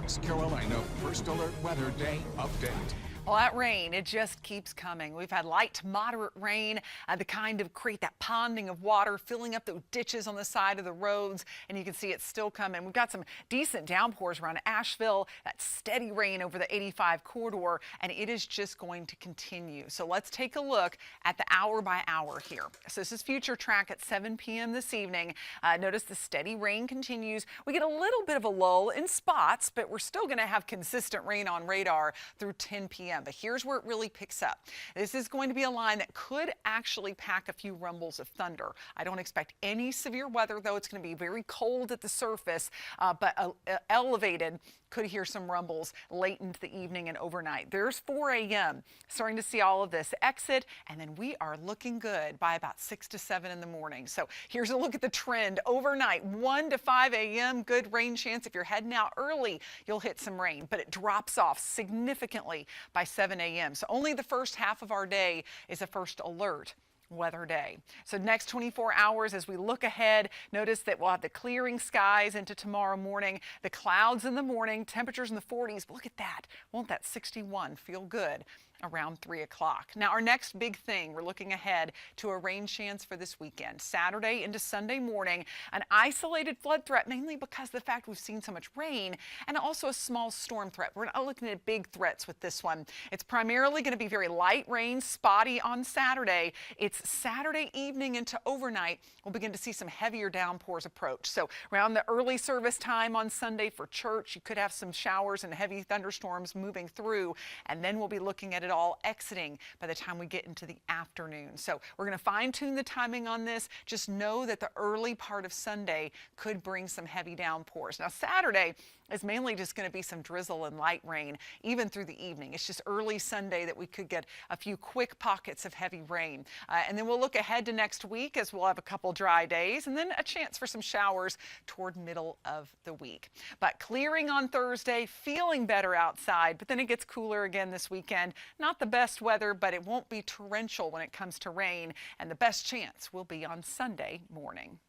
North Carolina First Alert Weather Day update. Well, that rain, it just keeps coming. We've had light to moderate rain, the kind of create that ponding of water, filling up the ditches on the side of the roads, and you can see it's still coming. We've got some decent downpours around Asheville, that steady rain over the 85 corridor, and it is just going to continue. So let's take a look at the hour by hour here. So this is Future Track at 7 p.m. this evening. Notice the steady rain continues. We get a little bit of a lull in spots, but we're still going to have consistent rain on radar through 10 p.m. But here's where it really picks up. This is going to be a line that could actually pack a few rumbles of thunder. I don't expect any severe weather, though. It's going to be very cold at the surface, but elevated. Could hear some rumbles late into the evening and overnight. There's 4 a.m. Starting to see all of this exit, and then we are looking good by about 6 to 7 in the morning. So here's a look at the trend overnight, 1 to 5 a.m. Good rain chance. If you're heading out early, you'll hit some rain, but it drops off significantly by 7 a.m. So only the first half of our day is a first alert weather day. So next 24 hours as we look ahead, notice that we'll have the clearing skies into tomorrow morning, the clouds in the morning, temperatures in the 40s. Look at that. Won't that 61 feel good around 3 o'clock? Now our next big thing, we're looking ahead to a rain chance for this weekend. Saturday into Sunday morning, an isolated flood threat, mainly because of the fact we've seen so much rain, and also a small storm threat. We're not looking at big threats with this one. It's primarily going to be very light rain, spotty on Saturday. It's Saturday evening into overnight, we'll begin to see some heavier downpours approach. So around the early service time on Sunday for church, you could have some showers and heavy thunderstorms moving through, and then we'll be looking at it all exiting by the time we get into the afternoon. So we're going to fine-tune the timing on this. Just know that the early part of Sunday could bring some heavy downpours. Now Saturday is mainly just going to be some drizzle and light rain even through the evening. It's just early Sunday that we could get a few quick pockets of heavy rain. And then we'll look ahead to next week as we'll have a couple dry days and then a chance for some showers toward middle of the week. But clearing on Thursday, feeling better outside, but then it gets cooler again this weekend. Not the best weather, but it won't be torrential when it comes to rain, and the best chance will be on Sunday morning.